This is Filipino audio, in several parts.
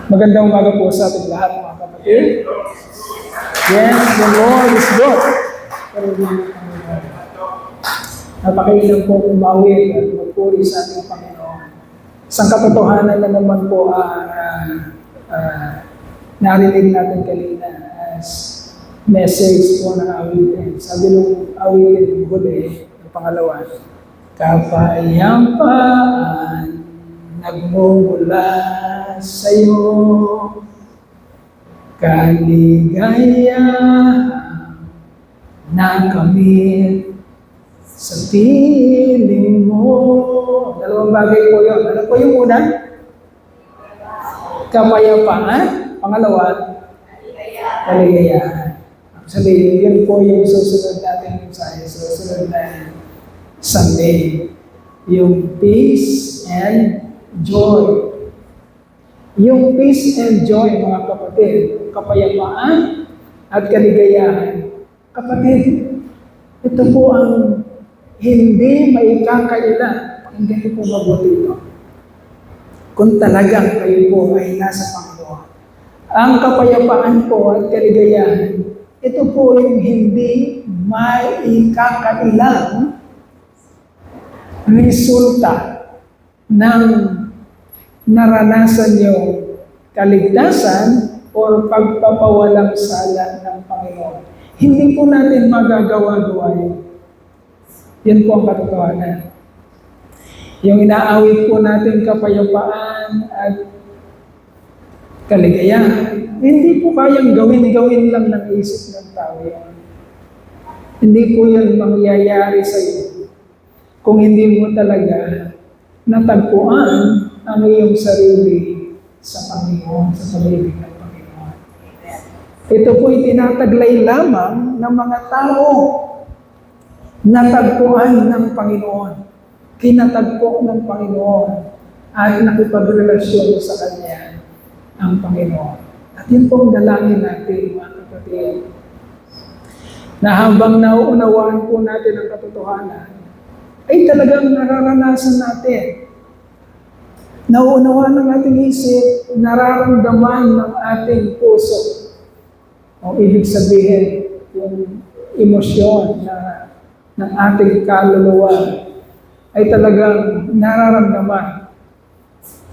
Magandang umaga po sa ating lahat, mga kapatid. Yes, the Lord is good. Napakailang po umawit at magpuri sa ating Panginoon. Isang katotohanan na naman po narinig natin kanina as message po ng awitin. Sabi nung awitin ng huli, ng pangalawa, kapayapaan nagmumula sa'yo, kaligayahan nakamit sa piling mo. Dalawang bagay po yun. Ano po yung una? Kapayapaan. Pangalawa, kaligayahan. Sabihin, yun po yung susunod natin mensahe. Susunod na Sunday. Yung peace and joy. Yung peace and joy, mga kapatid, kapayapaan at kaligayahan. Kapatid, ito po ang hindi maikakaila. Pakinggan niyo po mabuti ito. Kung talagang kayo po ay nasa Panginoon. Ang kapayapaan po at kaligayahan, ito po yung hindi maikakailang resulta ng naranasan yung kaligtasan o pagpapawalang sala ng Panginoon. Hindi po natin magagawa-gawa yun. Yan po ang katotohanan. Yung inaawit po natin kapayapaan at kaligayahan, hindi po kayang gawin lang ng isip ng tao yan. Hindi po yan mangyayari sa iyo kung hindi mo talaga natagpuan ang iyong sarili sa Panginoon, sa pag-ibig ng Panginoon. Ito po itinataglay lamang ng mga tao natagpuan ng Panginoon, kinatagpo ng Panginoon, at nakipagrelasyon sa Kanya ang Panginoon. At yun po ang dalangin natin, mga kapatid, na habang nauunawaan po natin ang katotohanan, ay talagang nararanasan natin. Nauunawaan ng ating isip, nararamdaman ng ating puso. O ibig sabihin, yung emosyon ng ating kaluluwa ay talagang nararamdaman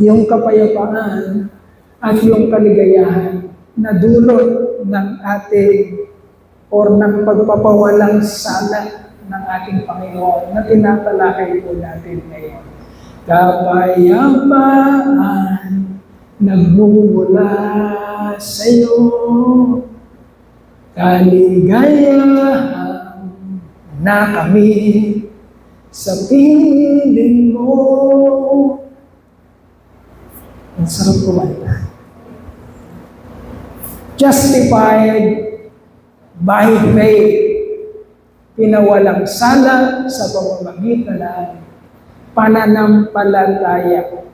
yung kapayapaan at yung kaligayahan na dulot ng ating or ng pagpapawalang sala ng ating Panginoon na tinatalakay po natin ngayon. Kapayapaan nagmumula sa iyo, kaligayahan nakamit sa piling mo. Ang sarap kumanta. Justified by faith, pinawalang sala sa pamamagitan ng pananampalataya.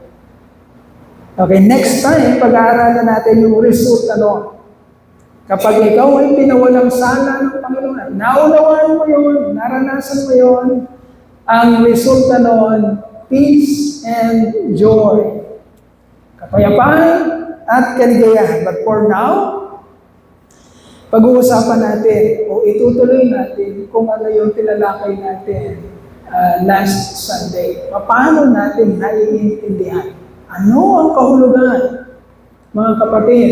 Okay, next time, pag-aaralan natin yung resulta noon. Kapag ikaw ay pinawalang sala ng Panginoon, naunawaan mo yun, naranasan mo yun, ang resulta noon, peace and joy. Kapayapaan at kaligayahan. But for now, pag-uusapan natin o itutuloy natin kung ano yung tinalakay natin last Sunday. Paano natin naiintindihan? Ano ang kahulugan, mga kapatid,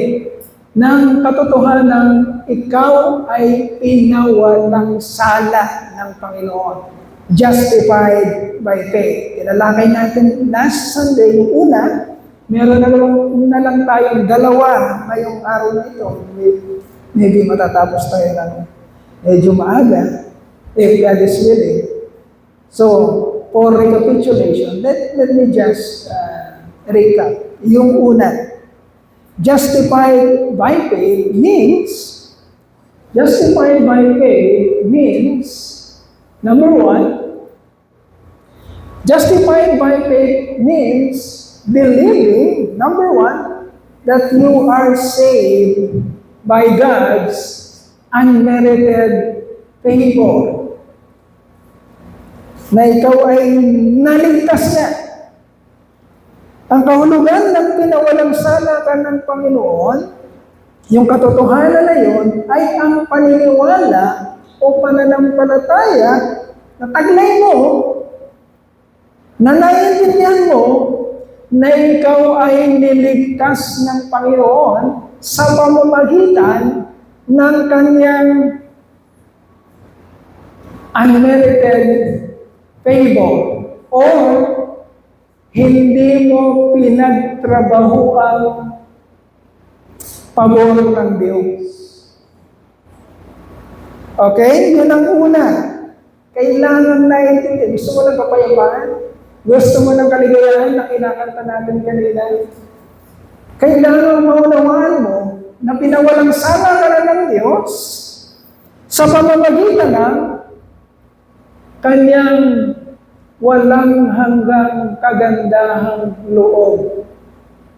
ng katotohanan ikaw ay pinawalang sala ng Panginoon? Justified by faith. Tinalakay natin last Sunday, yung una, meron na lang tayong dalawa ngayong araw na ito. Maybe matatapos tayo ng medyo maaga, if God is willing. So, for recapitulation, let me just recap. Yung una, justified by faith means, number one, justified by faith means believing, number one, that you are saved by God's unmerited favor. Na ikaw ay naligtas na Ang kahulugan ng pinawalang sala ka ng Panginoon, yung katotohanan na yun, ay ang paniniwala o pananampalataya na taglay mo, na naiintindihan mo, na ikaw ay niligtas ng Panginoon sa pamamagitan ng kanyang unmerited favor or hindi mo pinagtrabaho ang pabor ng Diyos. Okay? Yun ang una. Kailangan naiintindihan. Gusto mo ng kapayapaan? Gusto mo ng kaligayahan na kinakanta natin kanina? Kailangan maunawaan mo na pinawalang sala ka na ng Diyos sa pamamagitan ng kanyang walang hanggang kagandahang loob.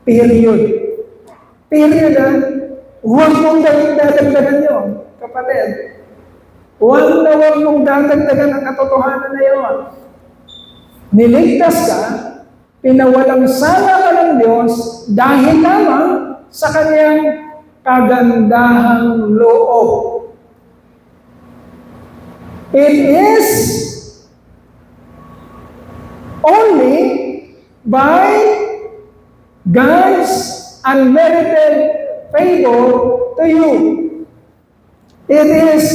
Period. Period, ha? Huwag mong dadagdagan yun, kapatid. Huwag mong dadagdagan ang katotohanan na yun. Niligtas ka, pinawalang sala ka ng Diyos dahil lamang sa kanyang kagandahang loob. It is only by God's unmerited favor to you. It is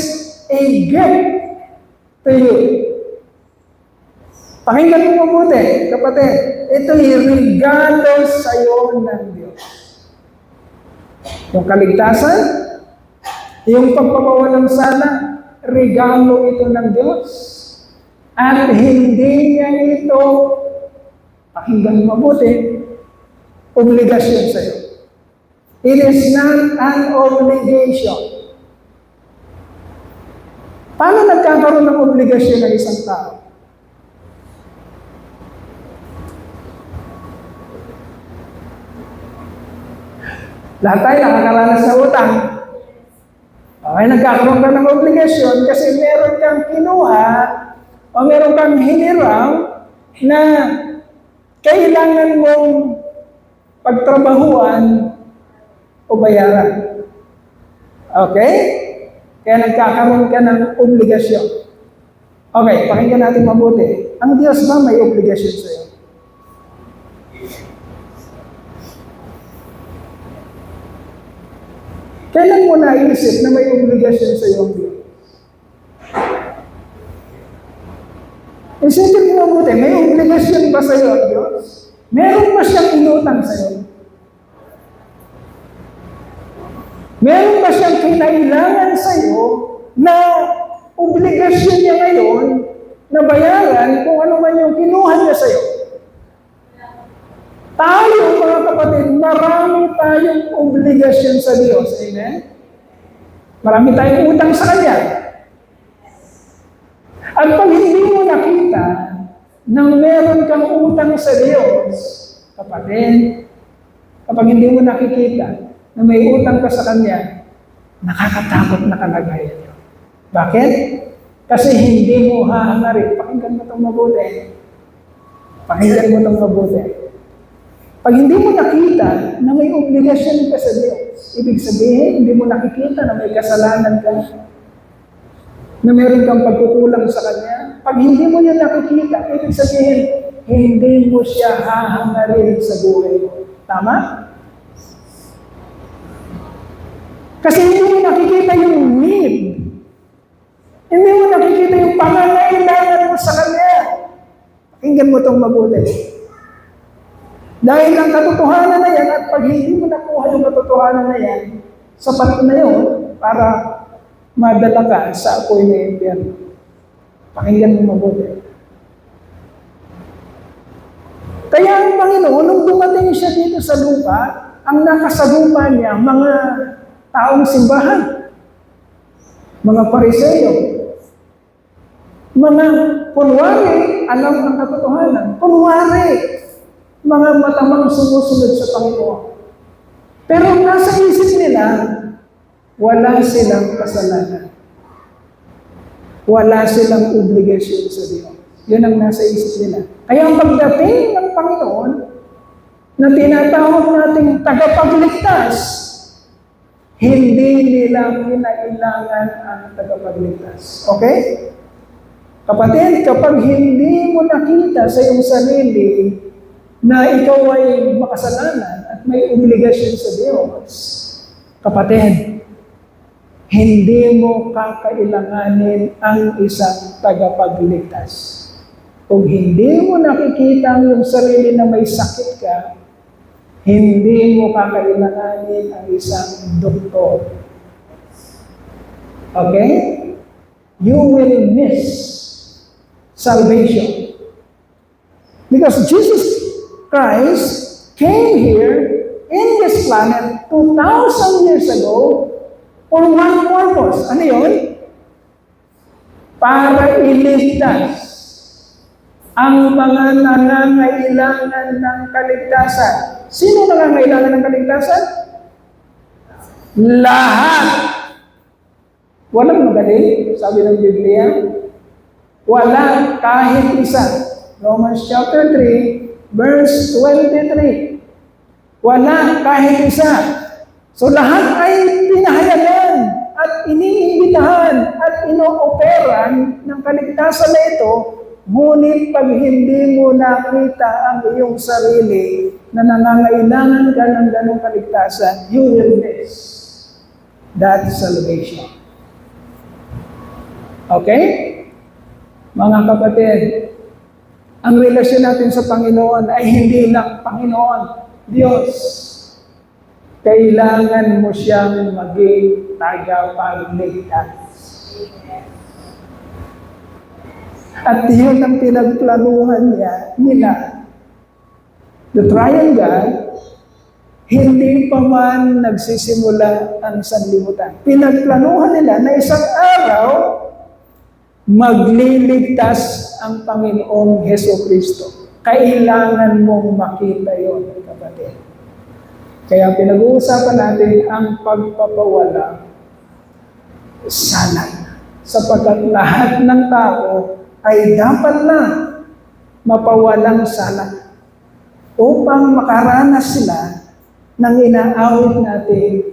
a gift to you. Pakinggan mo mabuti, kapatid. Ito'y regalo sa iyo ng Diyos. Yung kaligtasan, yung pagpapawalang sala, regalo ito ng Diyos. At hindi niya ito, pakinggan mo mabuti, obligasyon sa iyo. It is not an obligation. Paano nagkakaroon ng obligasyon ng isang tao? Lahat tayo nakakaranas sa utang. Okay, nagkakaroon ka ng obligasyon kasi meron kang kinuha o meron kang hiniram na kailangan mong pagtrabahuan o bayaran. Okay? Kaya nagkakaroon ka ng obligasyon. Okay, pakinggan natin mabuti. Ang Diyos ba may obligasyon sa iyo? Kailan mo naisip na may obligasyon sa iyo ang Diyos? Isipin mo mabuti, may obligasyon ba sa iyo ang Diyos? Meron ba siyang inutang sa iyo? Meron ba siyang kinailangan sa iyo na obligasyon niya ngayon na bayaran kung ano man yung kinuha niya sa iyo? Tayo, mga kapatid, marami tayong obligasyon sa Diyos. Amen? Marami tayong utang sa Kanya. At pag hindi mo nakita nang meron kang utang sa Diyos, kapatid, kapag hindi mo nakikita na may utang ka sa Kanya, nakakatakot na kalagayan yun. Bakit? Kasi hindi mo hahangarin. Pakinggan mo itong mabuti. Pakinggan mo itong mabuti. Pag hindi mo nakita na may obligasyon ka sa Diyos, ibig sabihin, hindi mo nakikita na may kasalanan ka, na meron kang pagkukulang sa Kanya. Pag hindi mo yun nakikita, ibig sabihin, hindi mo siya hahangarin sa buhay mo. Tama? Kasi hindi mo nakikita yung need. Hindi mo nakikita yung pangangailangan mo sa Kanya. Pakinggan mo itong mabuti. Dahil ang katotohanan na yan, at pag hindi mo nakuha yung katotohanan na yan, sapat na yun para madala ka sa apoy na impyerno. Pakinggan mo mabuti. Kaya ang Panginoon, nung dumating siya dito sa lupa, ang nakasagupa niya, mga taong simbahan, mga Pariseo, mga kunwari, alam ang katotohanan, kunwari, mga matamang sumusunod sa Panginoon. Pero nasa isip nila, wala silang kasalanan. Wala silang obligasyon sa Diyos. Yun ang nasa isip nila. Kaya ang pagdating ng Panginoon, na tinatawag nating tagapagligtas, hindi nila kinailangan ang tagapagligtas. Okay? Kapatid, kapag hindi mo nakita sa iyong sarili na ikaw ay makasalanan at may obligasyon sa Diyos, kapatid, hindi mo kakailanganin ang isang tagapagligtas. Kung hindi mo nakikita ang iyong sarili na may sakit ka, hindi mo kakailanganin ang isang doktor. Okay? You will miss salvation. Because Jesus Christ came here in this planet 2,000 years ago for one purpose. Ano yun? Para iligtas ang mga nangangailangan ng kaligtasan. Sino nangangailangan ng kaligtasan? Lahat. Walang magaling, sabi ng Biblia. Wala kahit isa. Romans chapter 3, verse 23. Wala kahit isa. So lahat ay pinahayagan at iniimbitahan at inooperan ng kaligtasan na ito. Ngunit pag hindi mo nakita ang iyong sarili na nangangailangan ka ng ganong kaligtasan, you will miss that salvation. Okay? Mga kapatid, ang relasyon natin sa Panginoon ay hindi lang Panginoon, Diyos. Kailangan mo siyang maging tagapagligtas. At yun ang pinagplanuhan nila. The triangle, hindi pa man nagsisimula ang sanlibutan. Pinagplanuhan nila na isang araw, magliligtas ang Panginoong Hesukristo. Kailangan mong makita yun, kapatid. Kaya pinag-uusapan natin ang pagpapawala sala. Sapagkat lahat ng tao ay dapat na mapawalang sala upang makaranas sila ng inaawit natin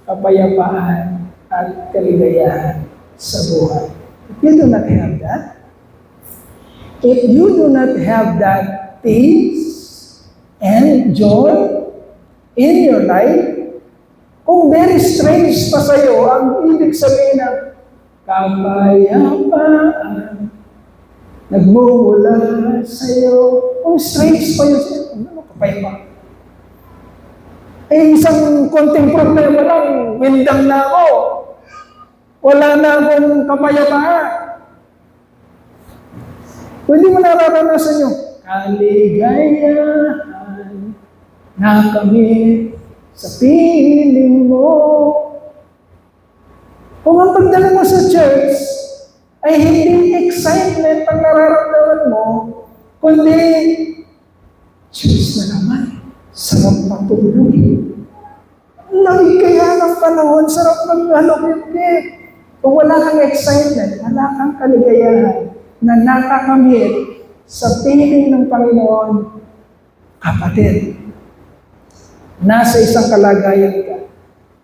kapayapaan at kaligayahan sa buhay. If you do not have that, if you do not have that peace and joy in your life, kung very strange pa sa'yo ang ibig sabihin ng kapayapaan, nagmumula sa'yo, kung strange pa yun sa'yo, ano kapayapaan? Eh, isang konting problema lang, windang na ako. Wala na akong kapayapaan. Pwede mo nararanasan yung kaligayahan na kami sa piling mo. Kung ang pagdala mo sa church ay hindi excitement ang nararamdaman mo, kundi, Diyos na naman, sarap matulog. Lamig kaya ng panahon, sarap mag-halog-higit. Kung wala kang excitement, wala kang kaligayahan na nakakamit sa piling ng Panginoon, kapatid, nasa isang kalagayan ka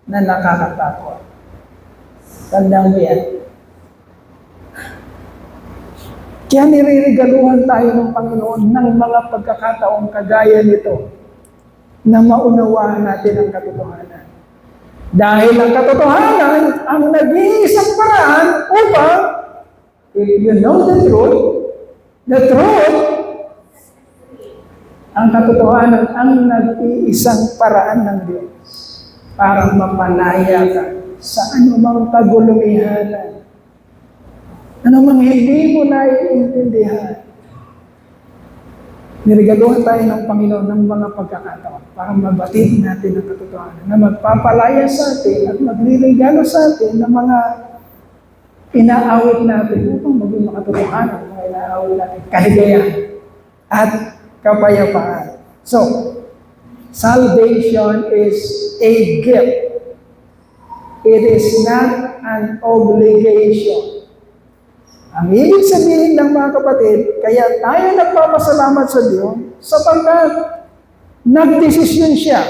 na nakakatakot. Tandaan mo yan. Kaya niririgaluhan tayo ng Panginoon ng mga pagkakataong kagaya nito na maunawaan natin ang katotohanan. Dahil ang katotohanan ang nag-iisang paraan upang, if you know the truth, ang katotohanan ang nag-iisang paraan ng Diyos para mapalaya ka sa anumang kagulumihanan, anumang hindi mo naiintindihan. Nirigaluhan tayo ng Panginoon ng mga pagkakataon para mabatid natin ang katotohanan na magpapalaya sa atin at maglirigalo sa atin ng mga inaawit natin upang maging makatotohanan ng mga inaawit natin, kaligayahan at kapayapaan. So, salvation is a gift. It is not an obligation. Ang ibig sabihin ng mga kapatid, kaya tayo nagpapasalamat sa Diyos sapagkat Nagdesisyon siya.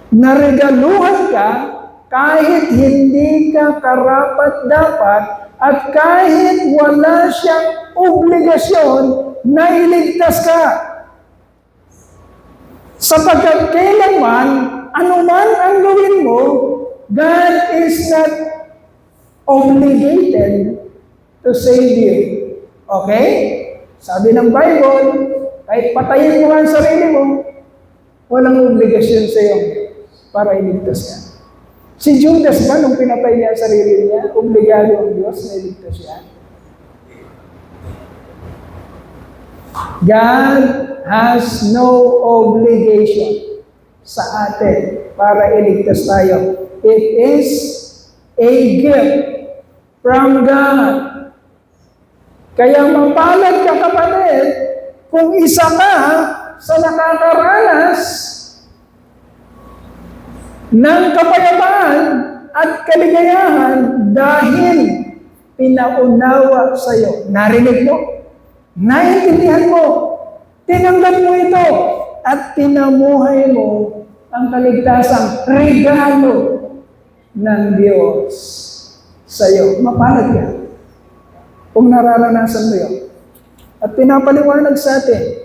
Naregaluhan ka kahit hindi ka karapat-dapat at kahit wala siyang obligasyon na iligtas ka. Sapagkat kailanman, anuman ang gawin mo, God is not obligated to save you. Okay? Sabi ng Bible, kahit patayin mo ang sarili mo, walang obligasyon sa iyo para iligtas ka. Si Judas ba, nung pinatay niya ang sarili niya, obligado ang Diyos na iligtas siya? God has no obligation sa atin para iligtas tayo. It is a gift from God. Kaya mapalad ka, kapatid, kung isa ka sa nakakaranas ng kapayapaan at kaligayahan dahil pinaunawa sa iyo. Narinig mo? Naiintindihan mo? Tinanggap mo ito at tinamuhay mo ang kaligtasang regalo ng Diyos sa iyo. Mapalad ka kung nararanasan mo yun. At pinapaliwanag sa atin,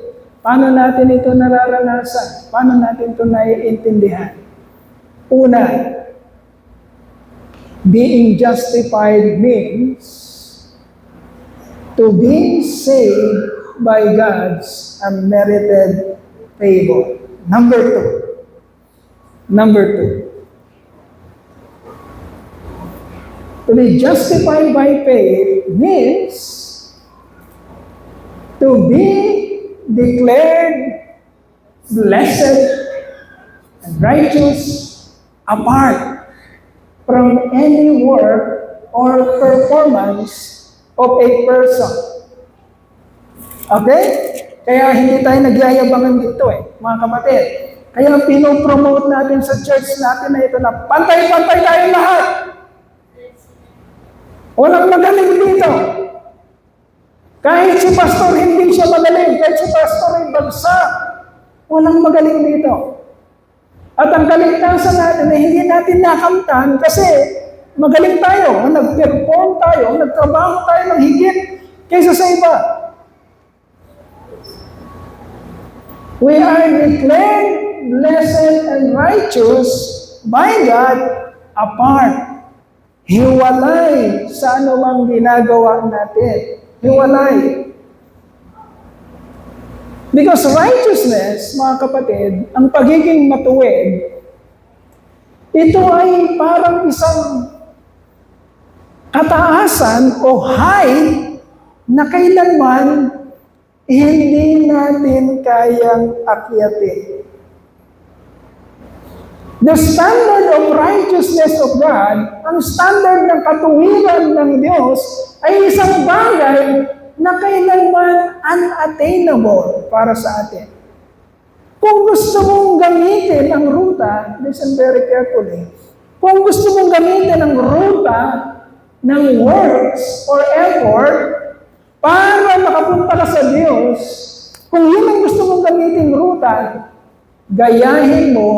paano natin ito nararanasan? Paano natin ito naiintindihan? Una, being justified means to be saved by God's unmerited favor. Number two, to be justified by faith means to be declared blessed and righteous apart from any work or performance of a person. Okay? Kaya hindi tayo nagyayabangan dito mga kapatid. Kaya pinopromote natin sa church natin na ito na pantay-pantay tayo lahat. Walang magaling dito. Kahit si pastor hindi siya magaling, kahit si pastor ay bagsak, walang magaling dito. At ang kaligtasan natin ay hindi natin nakamtan kasi magaling tayo, nag-perform tayo, nagtrabaho tayo ng higit kaysa sa iba. We are declared blessed and righteous by God apart. Hiwalay sa anumang ginagawa natin. Hiwalay. Because righteousness, mga kapatid, ang pagiging matuwid, ito ay parang isang kataasan o height na kailanman hindi natin kayang akyatin. The standard of righteousness of God, ang standard ng katuwiran ng Diyos, ay isang bagay na kailanman unattainable para sa atin. Kung gusto mong gamitin ang ruta, listen very carefully, kung gusto mong gamitin ang ruta ng works or effort para makapunta ka sa Diyos, kung yun ang gusto mong gamitin ruta, gayahin mo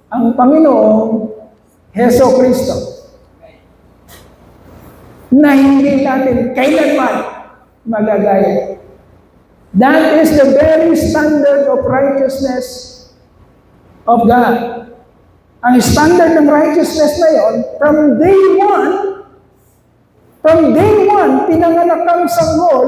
ang Panginoong Heso Kristo na hindi natin kailanman magagaya. That is the very standard of righteousness of God. Ang standard ng righteousness na yon, from day one, pinanganak kang sanggol,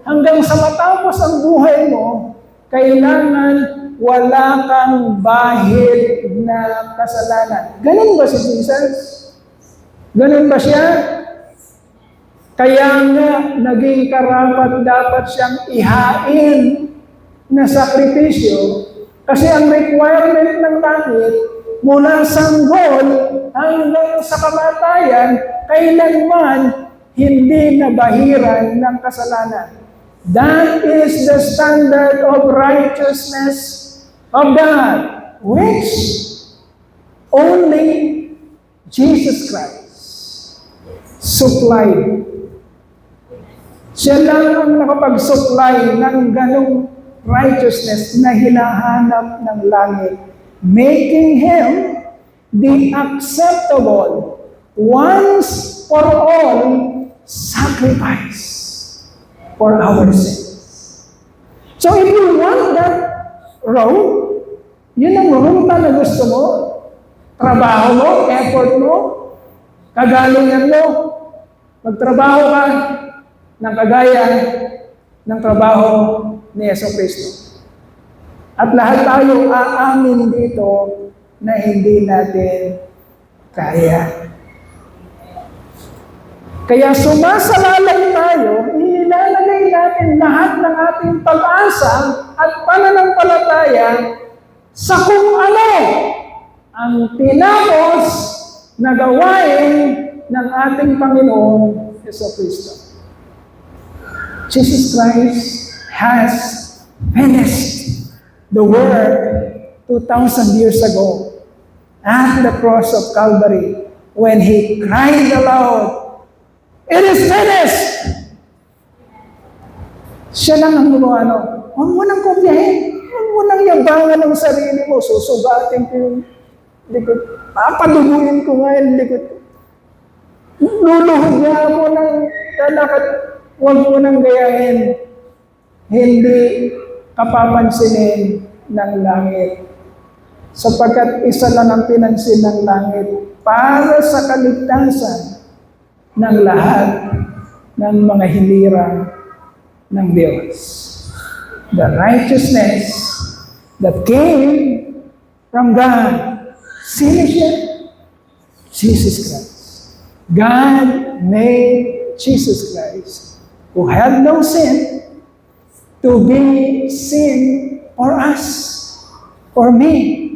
hanggang sa matapos ang buhay mo, kailangan wala kang bahid na kasalanan. Ganun ba si Jesus? Ganun ba siya? Kaya nga, naging karapat dapat siyang ihain na sakripisyo kasi ang requirement ng langit mula sanggol hanggang sa kamatayan, kailanman hindi nabahiran ng kasalanan. That is the standard of righteousness of God, which only Jesus Christ supplied. Siya lang ang nakapag-supply ng ganong righteousness na hinahanap ng langit, making Him the acceptable, once for all sacrifice for our sins. So if you want that road, yun ang ruta na gusto mo, trabaho mo, effort mo, kagalingan mo, magtrabaho ka ng kagaya ng trabaho ni Jesucristo. At lahat tayo aamin dito na hindi natin kaya. Kaya sumasalalay tayo, ilalagay natin lahat ng ating pag-asa at pananampalataya sa kung ano ang tinapos na gawain ng ating Panginoong Jesucristo. Jesus Christ has finished the work 2,000 years ago at the cross of Calvary when He cried aloud, "It is finished!" Siya lang ang gumawa. Huwag mo nang kopyahin. Huwag mo nang yabangan ng sarili mo. Susugatin ko yung likod. Papaduguin ko nga yung likod. Luluhod niya mo ng lalakad. Huwag mo nang gayahin. Hindi kapapansinin ng langit. Sapagkat isa lang ang pinansin ng langit para sa kaligtasan ng lahat ng mga hilirang ng Diyos. The righteousness that came from God. Sino siya? Jesus Christ. God made Jesus Christ, who had no sin, to be sin for us, for me,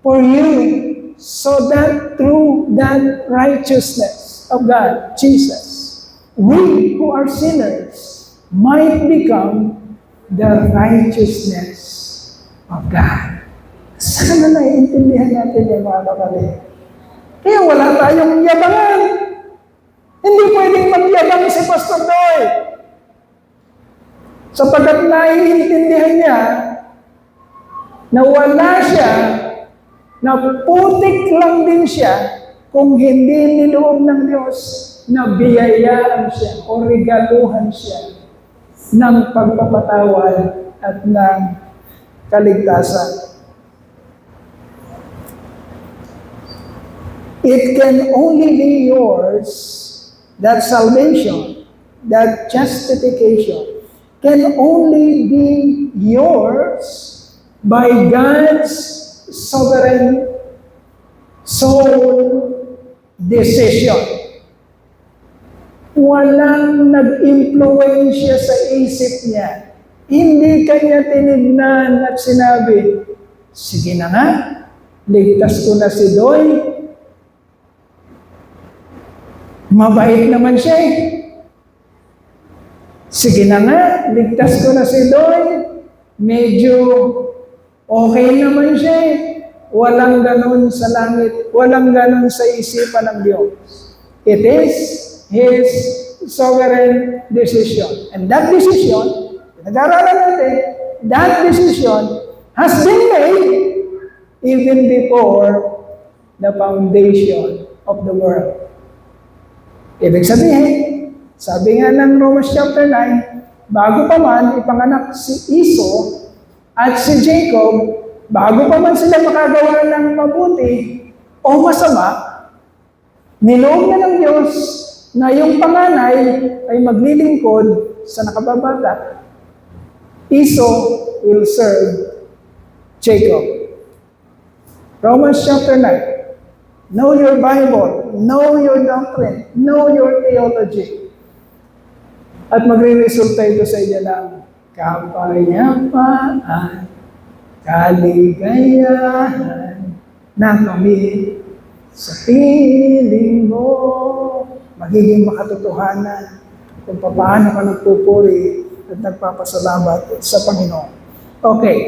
for you, so that through that righteousness of God, Jesus, we who are sinners might become the righteousness of God. Sana naiintindihan natin yung mga kapatid. Kaya wala tayong yabangan. Hindi pwedeng magyabang si Pastor Doy. Sapagkat naiintindihan niya na wala siya, na putik lang din siya kung hindi niloob ng Diyos na biyayaan siya o regaluhan siya ng pagpapatawad at ng kaligtasan. It can only be yours, that salvation, that justification, can only be yours by God's sovereign sole decision. Walang nag-impluensya sa isip niya. Hindi kanya tinignan at sinabi, sige na nga, ligtas ko na si Doy. Mabait naman siya eh. Sige na nga, ligtas ko na si Doy. Medyo okay naman siya eh. Walang ganon sa langit, walang ganon sa isipan ng Diyos. It is His sovereign decision. And that decision, nag-aaralan natin, that decision has been made even before the foundation of the world. Ibig sabihin, sabi nga ng Romans chapter 9, bago pa man ipanganak si Esau at si Jacob, bago pa man sila makagawa ng mabuti o masama, niloob na ng Diyos na yung panganay ay maglilingkod sa nakababata. Esau will serve Jacob. Romans chapter 9. Know your Bible, know your doctrine, know your theology. At magre-resulta ito sa inyo ng kapayapaan, kaligayahan na kami sa piling mo. Magiging makatotohanan kung paano ka nagpupuri at nagpapasalamat sa Panginoon. Okay,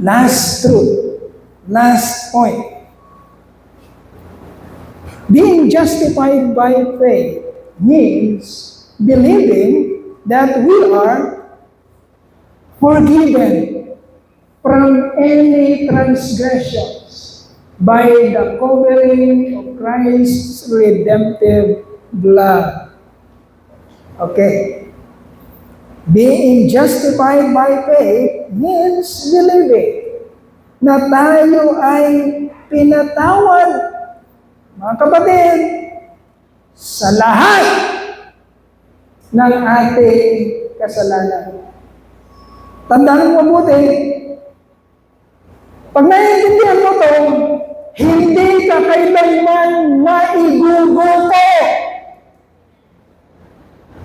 last truth, last point. Being justified by faith means believing that we are forgiven from any transgressions by the covering of Christ's redemptive blood. Okay. Being justified by faith means believing na tayo ay pinatawad, mga kapatid, sa lahat ng ating kasalanan. Tandaan mo mabuti, pag naiintindihan mo ito, hindi ka kailanman maiguguto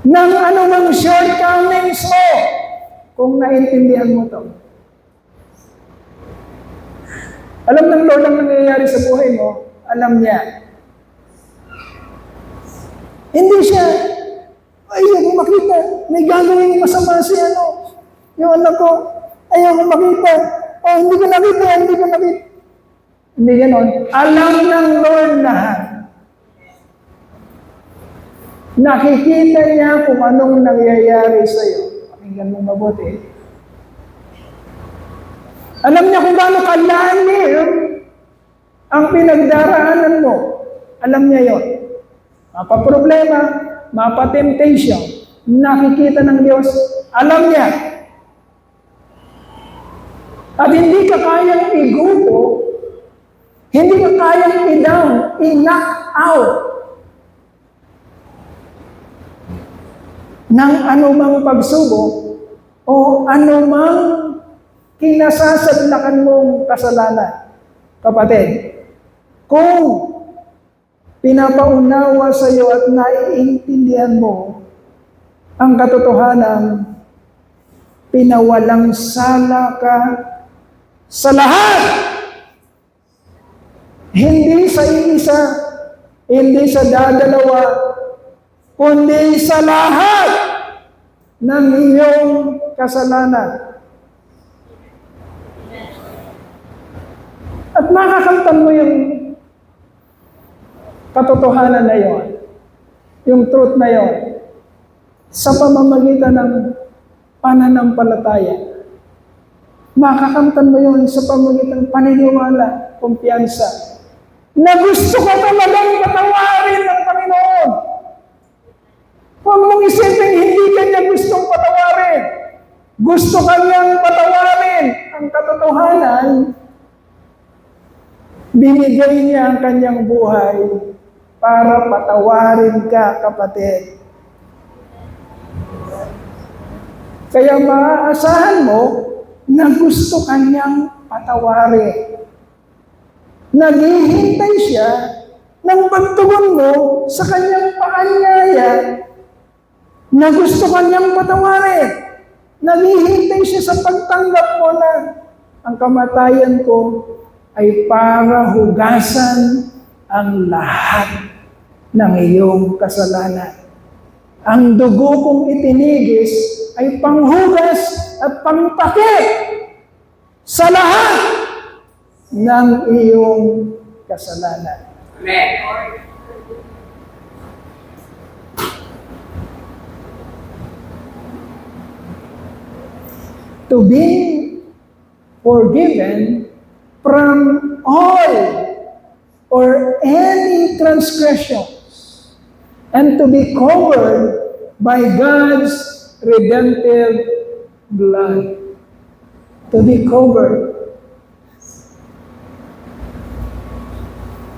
ng anumang shortcomings mo kung naiintindihan mo ito. Alam ng Lord ang nangyayari sa buhay mo, alam niya. Hindi siya, ayaw ko makita, may gagawin masama si yung anak ko, ayaw ko makita, hindi ko nakita. Hindi ganon. Alam ng Lord lahat. Nakikita niya kung anong nangyayari sa iyo. Pakinggan mo mabuti. Alam niya kung gaano kalalim ang pinagdaraanan mo. Alam niya yon. Mapa-problema, mapa-temptation, nakikita ng Diyos, alam niya. At hindi ka kayang iguto, hindi ka kayang i-down, i-knock out ng anumang pagsubok o anumang kinasasadlakan mong kasalanan. Kapatid, kung pinapaunawa sa iyo at naiintindihan mo ang katotohanan, pinawalang sala ka sa lahat. Hindi sa isa, hindi sa dadalawa, kundi sa lahat ng iyong kasalanan. At makakamtan mo yung katotohanan na yon, yung truth na yon, sa pamamagitan ng pananampalataya. Makakamtan mo yun sa pamamagitan ng paniniwala, kumpiyansa, na gusto ka talagang patawarin ng Panginoon. Huwag mong isipin, hindi ka niya gustong patawarin. Gusto ka niyang patawarin. Ang katotohanan, binigay niya ang kanyang buhay para patawarin ka, kapatid. Kaya maaasahan mo na gusto kanyang patawarin. Naghihintay siya ng pagtugon mo sa kanyang paanyaya na gusto kanyang patawarin. Naghihintay siya sa pagtanggap mo na ang kamatayan ko ay para hugasan ang lahat ng iyong kasalanan. Ang dugo kong itinigis ay panghugas at pangtakip sa lahat ng iyong kasalanan. Amen. To be forgiven from all or any transgressions and to be covered by God's redemptive blood. To be covered.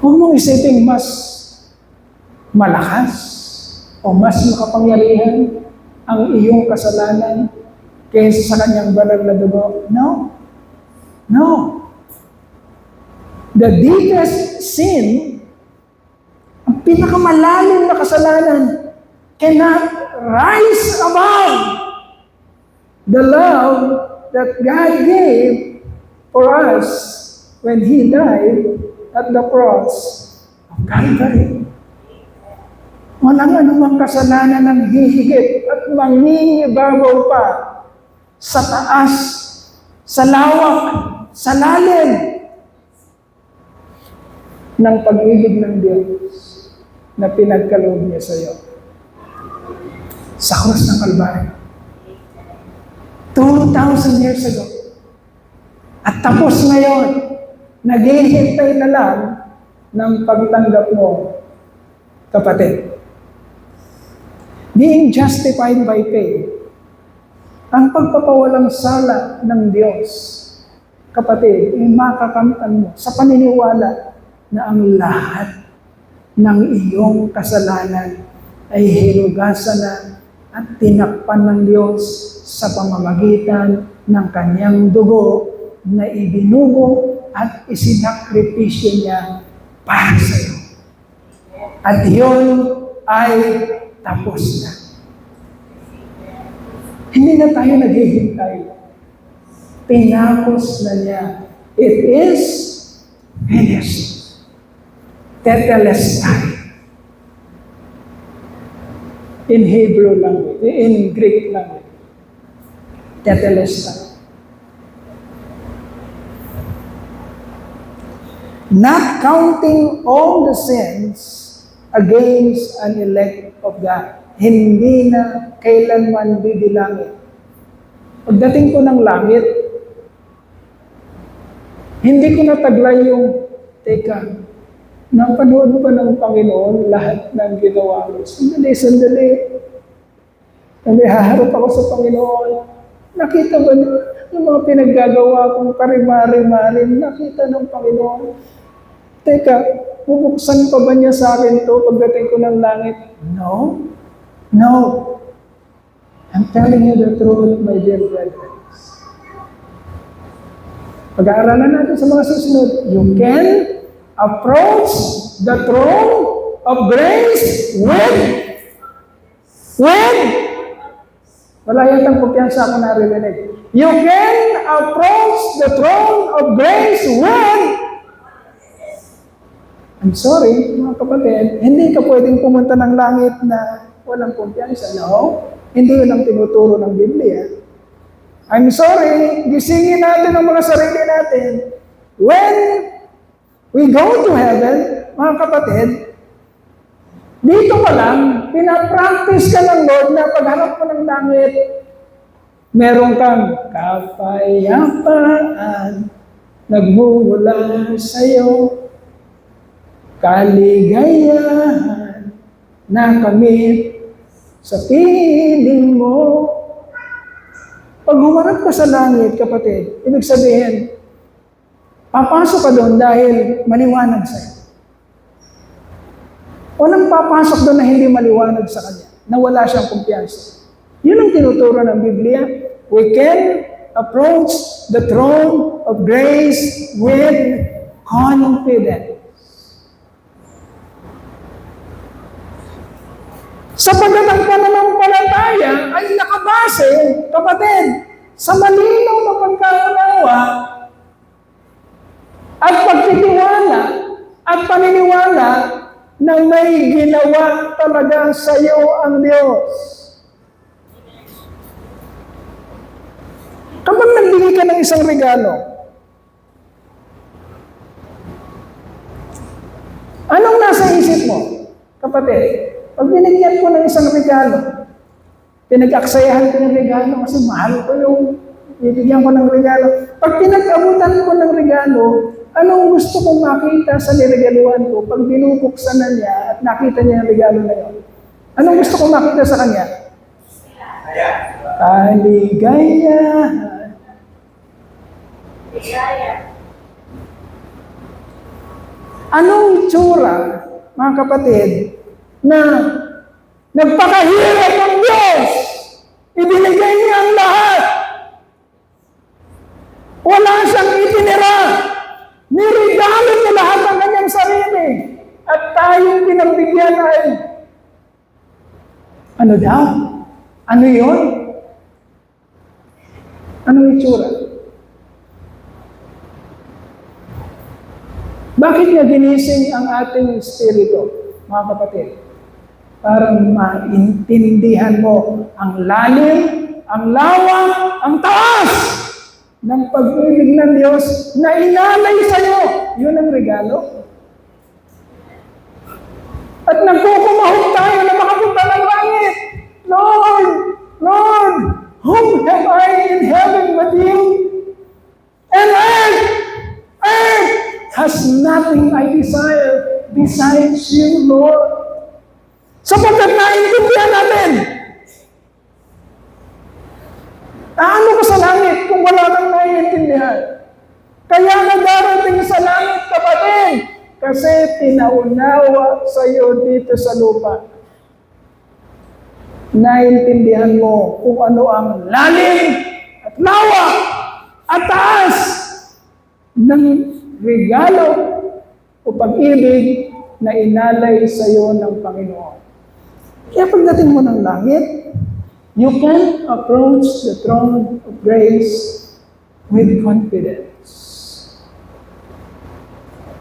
Huwag mong isipin mas malakas o mas makapangyarihan ang iyong kasalanan kaysa sa kanyang banal na dugo. No. No. The deepest sin, ang pinakamalalim na kasalanan, cannot rise above the love that God gave for us when He died at the cross of Calvary. Walang anumang kasalanan ng hihigit at mangingibabaw pa sa taas, sa lawak, sa lalim ng pag-ibig ng Diyos na pinagkaloob niya sa iyo. Sa krus ng Kalbaryo. 2,000 years ago. At tapos ngayon, naghihintay na lang ng pagtanggap mo, kapatid. Being justified by faith. Ang pagpapawalang sala ng Diyos, kapatid, ay makakamtan mo sa paniniwala na ang lahat ng iyong kasalanan ay hinugasan na at tinakpan ng Diyos sa pamamagitan ng kanyang dugo na ibinugo at isinakripisyo niya para sa iyo. At yun ay tapos na. Hindi na tayo naghihintay. Tinapos na niya. It is finished. Tetelestai. In Hebrew language, in Greek language. Tetelestai. Not counting all the sins against an elect of God. Hindi na kailanman bibilangin. Pagdating ko ng langit, hindi ko nataglay yung, teka, napanood ba ng Panginoon lahat ng ginawa mo? Sandali. Haharap ako sa Panginoon. Nakita ba yung mga pinaggagawa kong karimari-marin? Nakita ng Panginoon. Teka, bubuksan pa ba niya sa akin ito pagdating ko ng langit? No. I'm telling you the truth, my dear brethren. Pag-aaralan natin sa mga susunod, you can approach the throne of grace with wala yatang kumpiyansa ako naririnig. You can approach the throne of grace with I'm sorry, mga kapatid, hindi ka pwedeng pumunta ng langit na walang kumpiyansa. No, hindi yun ang tinuturo ng Biblia. I'm sorry, gisingin natin ang mga sarili natin. When we go to heaven, mga kapatid, dito pa lang, pinapractice ka ng Lord na pagharap mo ng langit, meron kang kapayapaan, nagmumula sa'yo, kaligayahan na kamit sa piling mo. Pag humarap ka sa langit, kapatid, ibig sabihin, papasok ka doon dahil maliwanag sa'yo. Walang papasok doon na hindi maliwanag sa kanya, na wala siyang kumpiyansa. Yun ang tinuturo ng Biblia. We can approach the throne of grace with confidence. Sapagkat ang pananampalataya ay nakabase, kapatid, sa malinaw na pagkaunawa at pagtitiwala at paniniwala na may ginawa talaga sa iyo ang Diyos. Kapag nagbigay ka ng isang regalo, anong nasa isip mo, kapatid? Pag binigyan ko ng isang regalo, pinag-aksayahan ko ng regalo kasi mahal ko yung bibigyan ko ng regalo. Pag pinag-abutan ko ng regalo, anong gusto kong makita sa niregaluhan ko? Pag binubuksan na niya at nakita niya ang regalo na yun, anong gusto kong makita sa kanya? Kaligayahan. Anong itsura, mga kapatid, na nagpakahirap ng Diyos, ibinigay niya ang lahat. Wala siyang itinira. Niregalo niya lahat ng kanyang sarili. At tayong pinagbigyan ay, ano daw? Ano yun? Anong itsura? Bakit niya ginising ang ating espiritu, mga kapatid? Para maintindihan mo ang lalim, ang lawak, ang taas ng pag-ibig ng Diyos na inalay sa iyo. Yun ang regalo. At nagkukumahog tayo na makapunta ng langit. Lord, whom have I in heaven but you, and earth has nothing I desire besides you, Lord. Sapagkat naiintindihan natin, ano ka sa langit kung wala kang naiintindihan? Kaya darating sa langit, kapatid, kasi pinaunawa sa iyo dito sa lupa. Naiintindihan mo kung ano ang lalim at lawa at taas ng regalo o pag-ibig na inalay sa iyo ng Panginoon. Kaya pagdating mo ng langit, you can approach the throne of grace with confidence.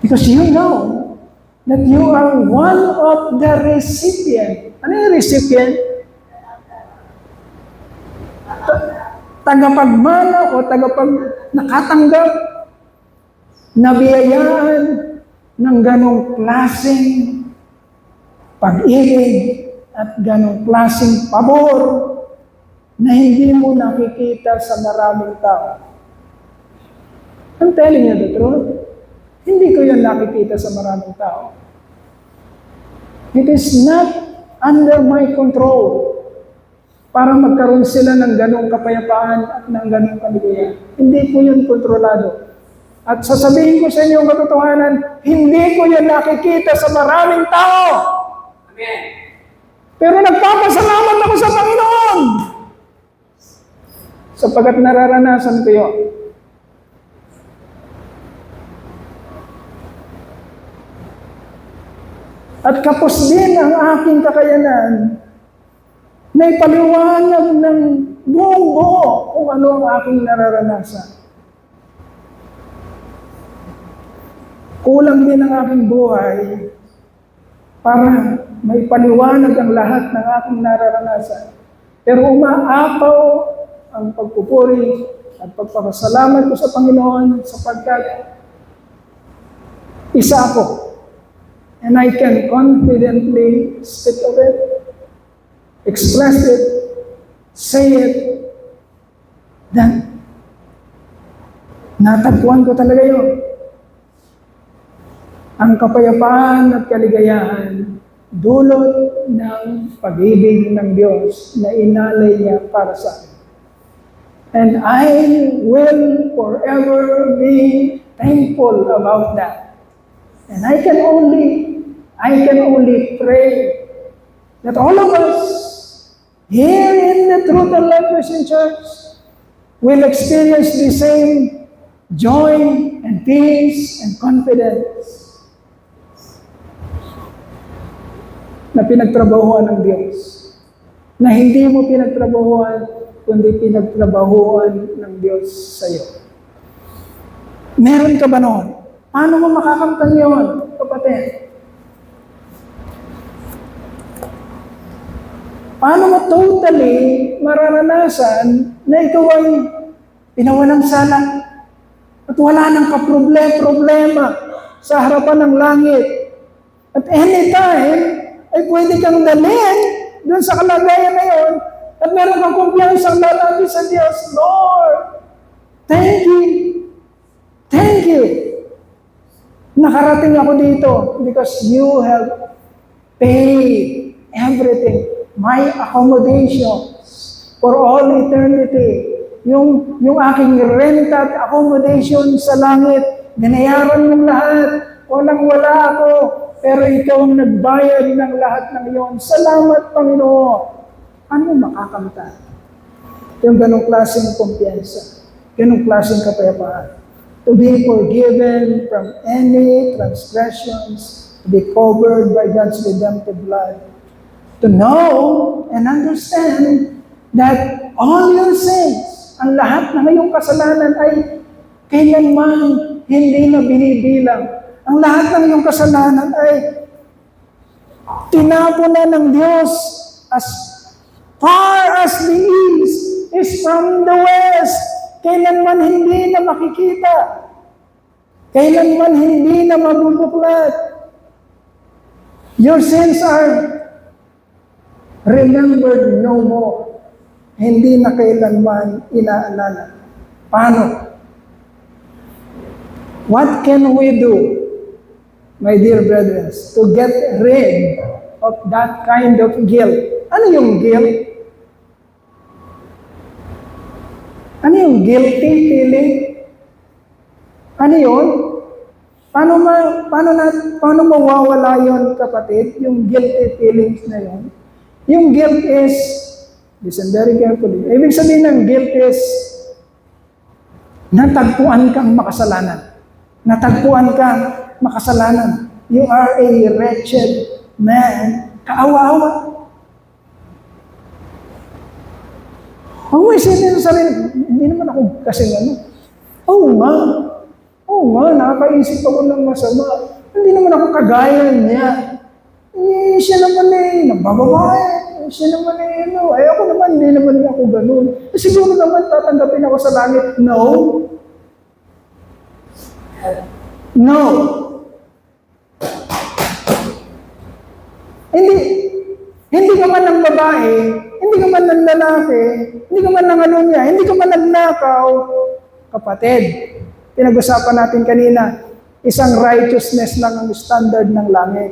Because you know that you are one of the recipient. Ano yung recipient? Tagapagmana o nakatanggap na biyayaan ng ganong klaseng pag-ibig at ganong klaseng pabor na hindi mo nakikita sa maraming tao. I'm telling you the truth. Hindi ko yun nakikita sa maraming tao. It is not under my control para magkaroon sila ng ganong kapayapaan at ng ganong kaligayahan. Hindi ko yun kontrolado. At sasabihin ko sa inyo ang katotohanan, hindi ko yun nakikita sa maraming tao. Amen. Pero nagpapasalamat ako sa Panginoon sapagkat nararanasan ko yun. At kapos din ang aking kakayanan na ipaliwanag ng buong buo kung ano ang aking nararanasan. Kulang din ang aking buhay para may paliwanag ang lahat ng aking nararanasan. Pero umaapaw ang pagpupuri at pagpapasalamat ko sa Panginoon sapagkat isa ako. And I can confidently speak of it, express it, say it, that natagpuan ko talaga yun. Ang kapayapaan at kaligayahan, dulot ng pag-ibig ng Diyos na inalay niya para sa akin. And I will forever be thankful about that. And I can only pray that all of us here in the Truth and Life Christian Church will experience the same joy and peace and confidence na pinagtrabahuan ng Diyos. Na hindi mo pinagtrabahuan, kundi pinagtrabahuan ng Diyos sa iyo. Meron ka ba noon? Paano mo makakamtan yun, kapatid? Paano mo totally mararanasan na ikaw ay pinawalang sala at wala nang kaproblema sa harapan ng langit? At anytime, ay pwede kang dalhin doon sa kalagayan na yun at meron kang kumpiyansang lalapit sa Diyos. Lord, thank you. Thank you. Nakarating ako dito because you have paid everything. My accommodations for all eternity. Yung aking rent at accommodation sa langit, binayaran mong lahat. Walang-wala ako. Pero ikaw ang nagbayad ng lahat ng iyon. Salamat, Panginoon. Ano makakamtan? Yung ganong klaseng kumpiyansa. Ganong klaseng kapayapaan. To be forgiven from any transgressions, to be covered by God's redemptive blood. To know and understand that all your sins, ang lahat ng iyong kasalanan ay kailanman hindi na binibilang. Ang lahat ng iyong kasalanan ay tinapo na ng Diyos as far as the east is from the west. Kailanman hindi na makikita. Kailanman hindi na mabubuklat. Your sins are remembered no more. hindi na kailanman inaalala. Paano? What can we do, my dear brethren, to get rid of that kind of guilt? Ano yung guilt? Ano yung guilty feeling? Ano yun? Paano mawawala yun, kapatid? Yung guilty feelings na yun. Yung guilt is, listen very carefully, ibig sabihin ng guilt is, natagpuan kang makasalanan. Natagpuan kang makasalanan. You are a wretched man. Kaawa-awa. Huwag mo isipin sa sarili, hindi naman ako kasing ano. Oo nga, nakakaisip ako ng masama. Hindi naman ako kagaya niya. Siya naman nagbababae. Siya naman ako naman, hindi naman ako ganun. Siguro naman tatanggapin ako sa langit. No. Hindi ka man ng babae, hindi ka man ng lalaki, hindi ka man ng anunya, hindi ka man nagnakaw. Kapatid, pinag-usapan natin kanina, isang righteousness lang ang standard ng langit.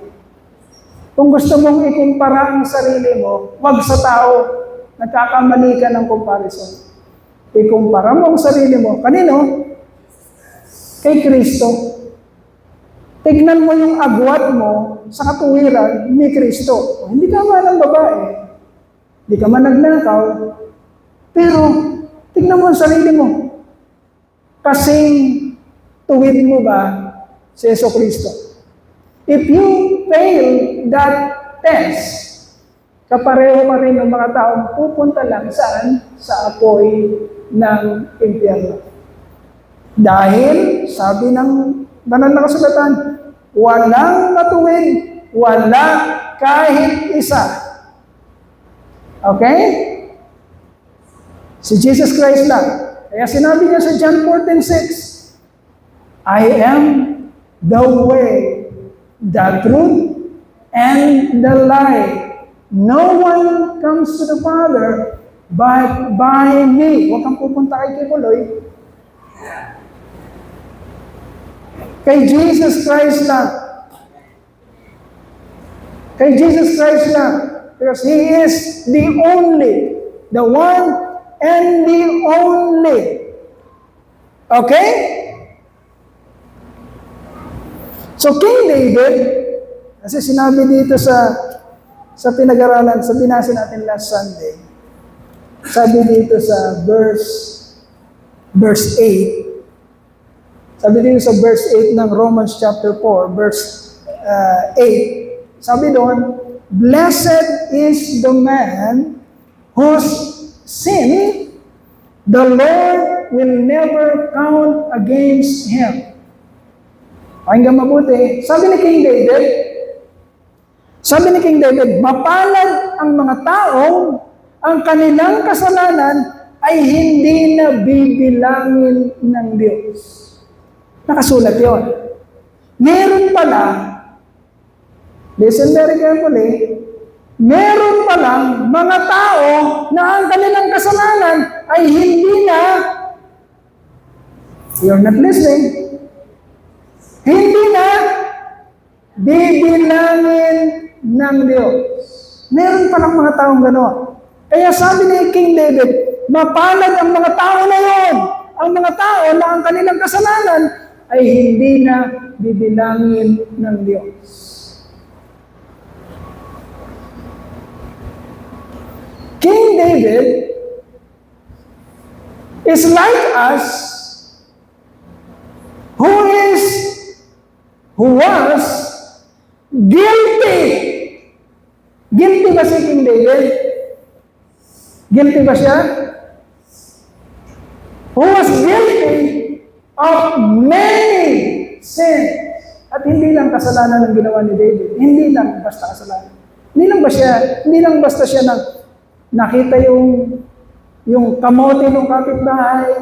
Kung gusto mong ikumpara ang sarili mo, wag sa tao, nagkakamali ka ng comparison. Ikumpara mo ang sarili mo, kanino? Kay Kristo. Tignan mo yung agwat mo sa katuwiran ni Kristo. Hindi ka man ng babae, hindi ka man nagnakaw, pero tignan mo ang sarili mo. Kasing tuwid mo ba si Jesucristo? If you fail that test, kapareho ka rin ng mga taong pupunta lang saan? Sa apoy ng impyerno. Dahil, sabi ng banal na kasulatan, walang matuwid, wala kahit isa. Okay? Si Jesus Christ lang. Kaya sinabi niya sa John 14:6, I am the way, the truth, and the life. No one comes to the Father but by me. Huwag kang pupunta kay Kikuloy. Kay Jesus Christ lang. Kay Jesus Christ lang. Because He is the only, the one and the only. Okay? So King David, kasi sinabi dito sa pinag-aralan, sa binasa natin last Sunday, sabi dito sa verse 8, sabi dito sa verse 8 ng Romans chapter 4, verse 8, sabi doon, blessed is the man whose sin the Lord will never count against him. Pakinggan mabuti. Sabi ni King David, mapalad ang mga taong ang kanilang kasalanan ay hindi na bibilangin ng Diyos. Nakasulat yun. Meron pala, listen very carefully, meron palang mga tao na ang kanilang kasalanan ay hindi na, you're not listening, hindi na bibilangin ng Diyos. Meron palang mga taong gano'n. Kaya sabi ni King David, mapalad ang mga tao na yun, ang mga tao na ang kanilang kasalanan ay hindi na bibilangin ng Diyos. King David is like us, who was guilty. Guilty ba si King David? Guilty ba siya? Who was guilty of many sins. At hindi lang kasalanan ng ginawa ni David. Hindi lang basta kasalanan. Hindi lang basta siya nakita yung kamote ng kapitbahay.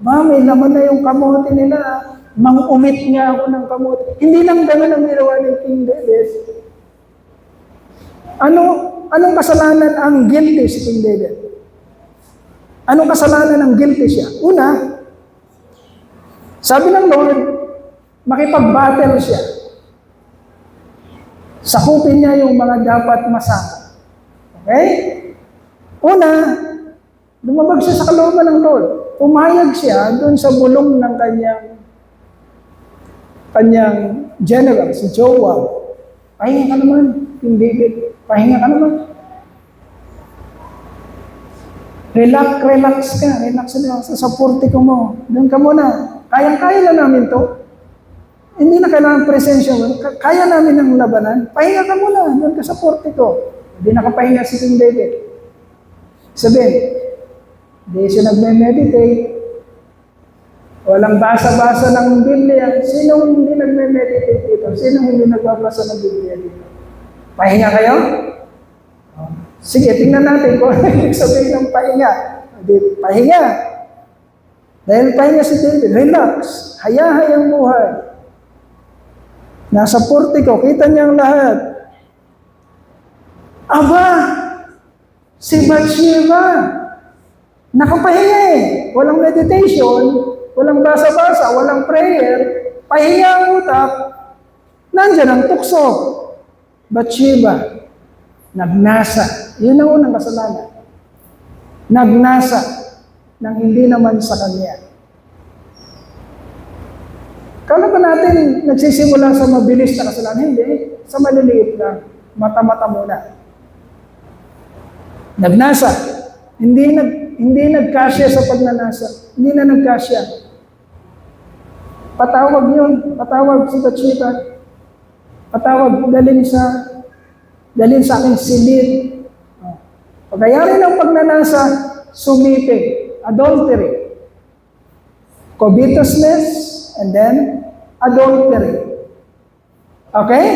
May laman na yung kamote nila. Mang-umit nga ako ng kamote. Hindi lang gano'n ang ginawa ni King David. Anong kasalanan ang guilty si King David? Anong kasalanan ng guilty siya? Una, sabi ng Lord, makipag-battle siya. Sakupin niya yung mga dapat masama. Okay? Una, lumabag siya sa kalooban ng Lord. Pumayag siya doon sa bulong ng kanyang general, si Joab. Pahinga ka naman, King David. Pahinga ka naman. Relax sa portiko mo. Doon ka muna. Kaya na namin to. Hindi na kailangan presensya mo. Kaya namin ang labanan. Pahinga ka muna. Doon ka sa portiko. Hindi nakapahinga si King David. Sabihin, hindi siya nagme-meditate. Walang basa-basa ng Biblia. Sino hindi nagme-meditate dito? Sino hindi nagbabasa ng Biblia dito? Pahinga kayo? Sige, tingnan natin kung ano yung sabihin ng pahinga. Pahinga. Dahil pahinga si David, relax. Hayahayang buhay. Nasa portiko, kita niya ang lahat. Aba, si Bathsheba, nakapahinga eh. Walang meditation, walang basa-basa, walang prayer, pahinga ang utak, nandyan ang tukso. Bathsheba, nagnasa. Yun ang unang kasalanan. Nagnasa nang hindi naman sa kanya. Kala ba natin nagsisimula sa mabilis na kasalanan? Hindi. Sa maliliit lang. Mata-mata muna. Nagnasa. Hindi nagkasya sa pagnanasa. Hindi na nagkasya. Patawag yun. Patawag si Bathsheba. Patawag, dalhin sa aking silid. Pagkayari ng pagnanasa, sumiping, adultery, covetousness, and then adultery. Okay?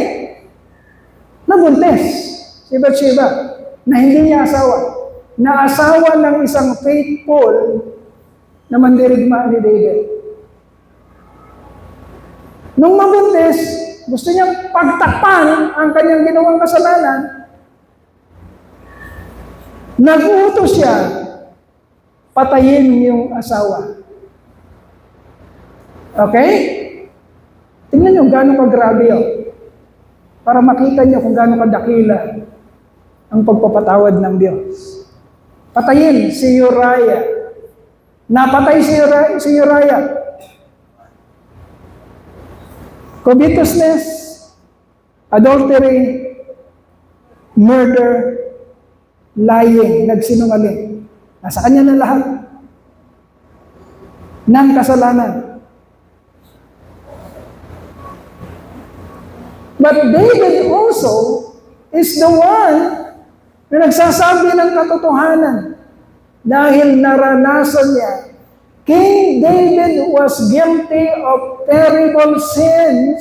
Nabuntis si Bathsheba na hindi niya asawa. Na asawa ng isang faithful na mandirigma ni David. Nung mabuntis, gusto niyang pagtakpan ang kanyang ginawang kasalanan. Nag-utos siya, patayin yung asawa. Okay? Tingnan nyo gano'ng kagrabe yun. Para makita nyo kung gano'ng kadakila ang pagpapatawad ng Diyos. Patayin si Uriah. Napatay si Uriah. Covetousness, adultery, murder, lying, nagsinungaling. Nasa kanya na lahat ng kasalanan. But David also is the one na nagsasabi ng katotohanan dahil naranasan niya. King David was guilty of terrible sins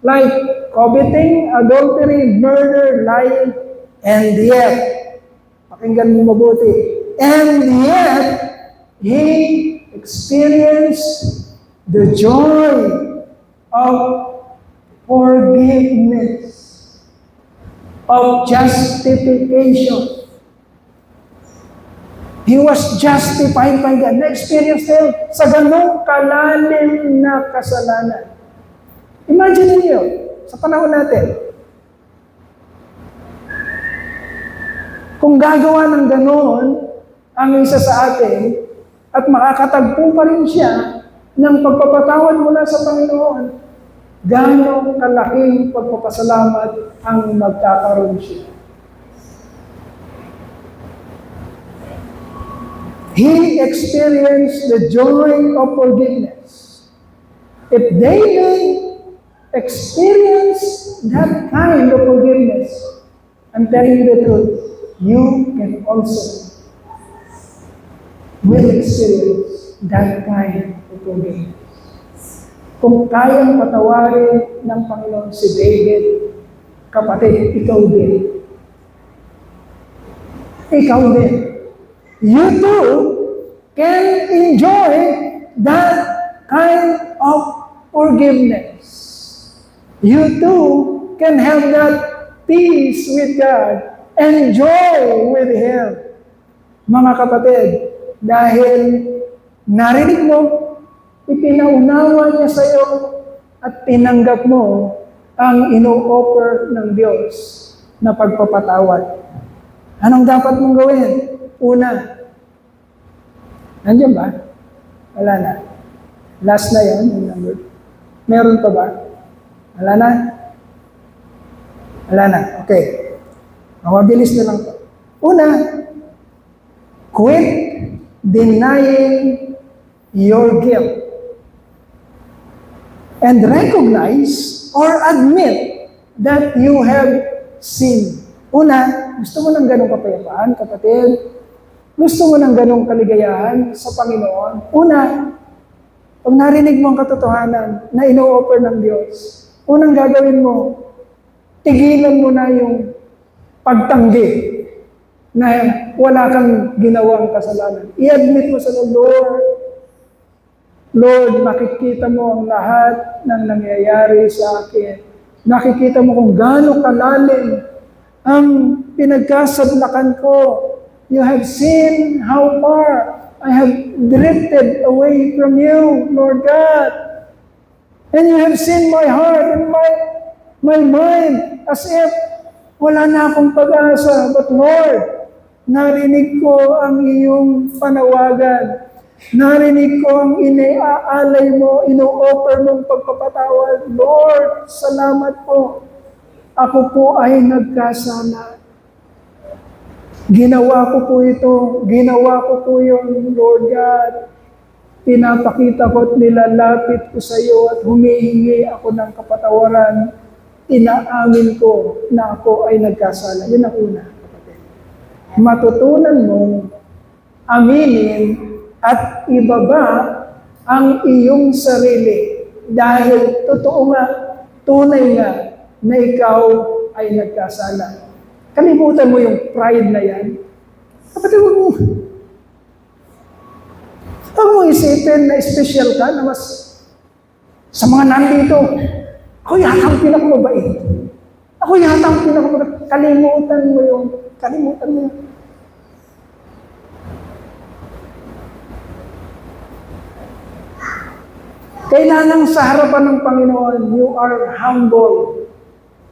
like coveting, adultery, murder, lying, and yet, pakinggan mo mabuti, and yet, he experienced the joy of forgiveness, of justification. He was justified by God. Na-experience niya sa ganong kalalim na kasalanan. Imagine niyo, sa panahon natin, kung gagawa ng ganoon ang isa sa atin at makakatagpo pa rin siya ng pagpapatawad mula sa Panginoon, gano'ng kalaking pagpapasalamat ang magkakaroon siya. He experienced the joy of forgiveness. If David experienced that kind of forgiveness, I'm telling you the truth, you can also will experience that kind of forgiveness. Kung kayang patawarin ng Panginoon si David, kapatid, ikaw din. Ikaw din. You too can enjoy that kind of forgiveness. You too can have that peace with God and joy with Him. Mga kapatid, Dahil narinig mo, ipinaunawa niya sa iyo at tinanggap mo ang ino-offer ng Diyos na pagpapatawad. Anong dapat mong gawin? Una, nandiyan ba? Wala na. Last na yun, yung number. Meron pa ba? Wala na? Wala na. Okay. Mabilis na lang to. Una, quit denying your guilt and recognize or admit that you have sinned. Una, gusto mo ng ganong kapayapaan, kapatid? Gusto mo ng ganong kaligayahan sa Panginoon? Una, pag narinig mo ang katotohanan na ino-offer ng Diyos, unang gagawin mo, tigilan mo na yung pagtanggi na wala kang ginawang kasalanan. I-admit mo sa Lord, Lord, makikita mo ang lahat ng nangyayari sa akin. Nakikita mo kung gaano kalalim ang pinagkasadlakan ko. You have seen how far I have drifted away from you, Lord God. And you have seen my heart and my mind as if wala na akong pag-asa. But Lord, narinig ko ang iyong panawagan. Narinig ko ang iniaalay mo, ino-offer mong pagpapatawad. Lord, salamat po. Ako po ay nagkasala. Ginawa ko po ito. Ginawa ko po yun, Lord God. Pinapakita ko at nilalapit ko sa iyo at humihingi ako ng kapatawaran. Inaamin ko na ako ay nagkasala. Yun ang una, kapatid. Matutunan mong aminin at ibaba ang iyong sarili dahil totoo nga, tunay nga na ikaw ay nagkasala. Kalimutan mo yung pride na yan. Kapatid, huwag mo isipin na special ka na mas sa mga nandito. Ako yata ang pinakamabait. Ako yata ang pinakamabait. Kalimutan mo yun. Kalimutan mo yun. Kailangan sa harapan ng Panginoon, you are humble.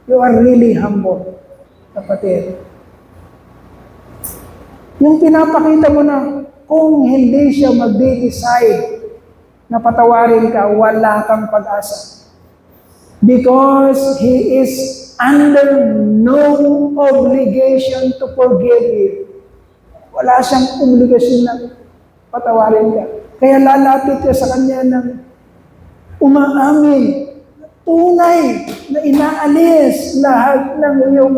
You are really humble, kapatid. Yung pinapakita mo na kung hindi siya mag-decide na patawarin ka, wala kang pag-asa. Because He is under no obligation to forgive you. Wala siyang obligasyon na patawarin ka. Kaya lalapit ka sa Kanya ng umaamin, tunay na inaalis lahat ng iyong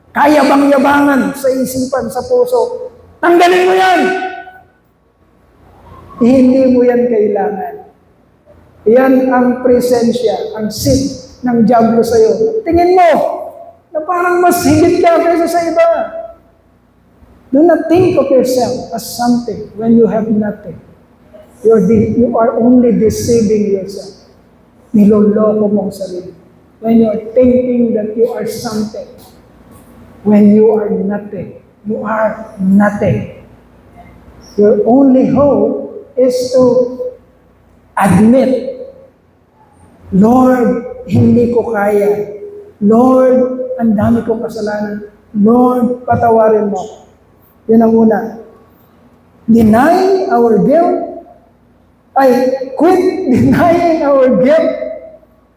kayabang-yabangan sa isipan, sa puso. Tanggalin mo yan! Hindi mo yan kailangan. Yan ang presensya, ang seat ng diablo sa iyo. Tingin mo na parang mas higit ka kaysa sa iba. Do not think of yourself as something when you have nothing. You are only deceiving yourself. Niloloko mong sarili. When you are thinking that you are something, when you are nothing, you are nothing. Your only hope is to admit, Lord, hindi ko kaya. Lord, ang dami kong kasalanan. Lord, patawarin mo. Yun ang una. Deny our guilt. Quit denying our guilt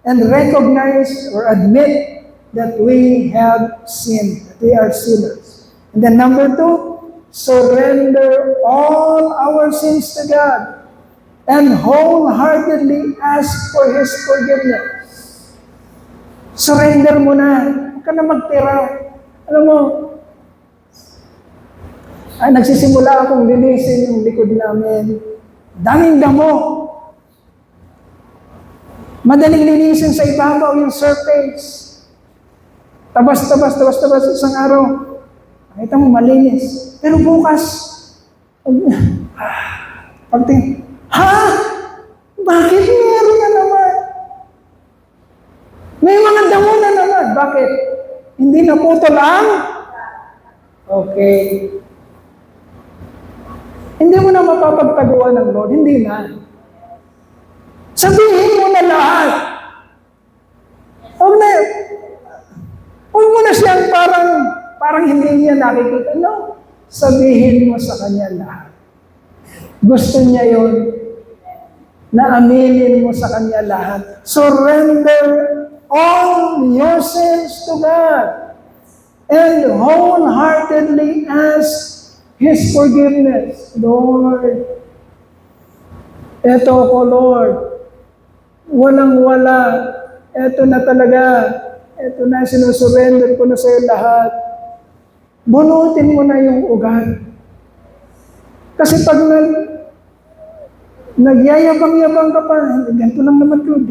and recognize or admit that we have sinned, that we are sinners. And then number 2, surrender all our sins to God and wholeheartedly ask for His forgiveness. Surrender mo na. Huwag ka na magtira. Alam mo, nagsisimula akong linisin yung likod namin. Daming damo. Madaling linisin sa ibabaw yung surface. Tabas, isang araw. Nakita mo, malinis. Pero bukas, pagtingin, bakit meron na naman? May mga damo na naman. Bakit? Hindi naputol ang? Okay. Hindi mo na mapapagtaguan ng Lord. Hindi na. Sabihin mo na lahat. Huwag mo na siyang parang hindi niya nakikita. No. Sabihin mo sa kanya lahat. Gusto niya yon na aminin mo sa kanya lahat. Surrender all your sins to God and wholeheartedly ask His forgiveness. Lord, eto ko, Lord, walang-wala, eto na talaga, eto na, sinusurrender ko na sa iyo lahat. Bunutin mo na yung ugat. Kasi pag nagyayabang-yabang ka pa, ganito lang naman, Lord,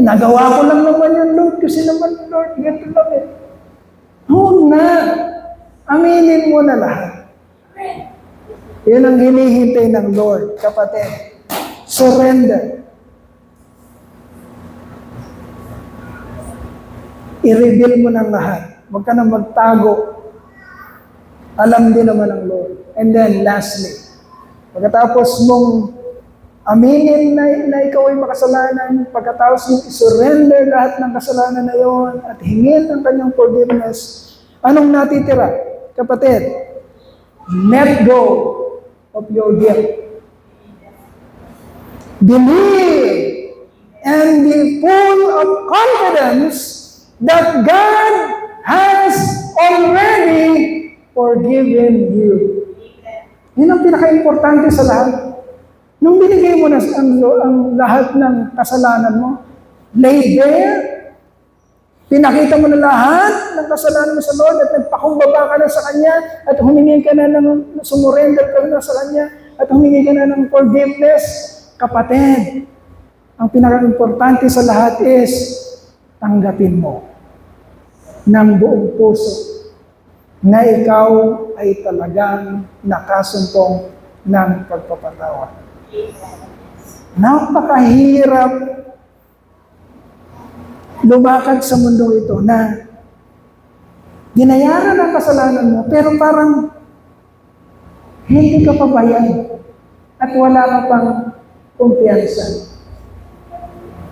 nagawa ko lang naman yun, Lord, kasi naman, Lord, ganito lang eh. Huwag na. Aminin mo na lahat. Yan ang hinihintay ng Lord, kapatid. Surrender. I-reveal mo ng lahat. Huwag ka na magtago. Alam din naman ng Lord. And then, lastly, pagkatapos mong aminin na ikaw ay makasalanan, pagkatapos mong isurrender lahat ng kasalanan na yon at hingin ang kanyang forgiveness, anong natitira? Kapatid, let go of your guilt. Believe and be full of confidence that God has already forgiven you. Yun ang pinaka-importante sa lahat. Nung binigay mo na ang lahat ng kasalanan mo, lay there, pinakita mo na lahat ng kasalanan mo sa Lord at nagpakumbaba ka na sa Kanya at humingi ka na ng sumurrender ka na sa Kanya at humingi ka na ng forgiveness. Kapatid, ang pinaka-importante sa lahat is tanggapin mo ng buong puso na ikaw ay talagang nakasumpong ng pagpapatawad. Napakahirap lumakad sa mundong ito na binayaran ang kasalanan mo, pero parang hindi ka pabayad at wala ka pang kumpiyansa.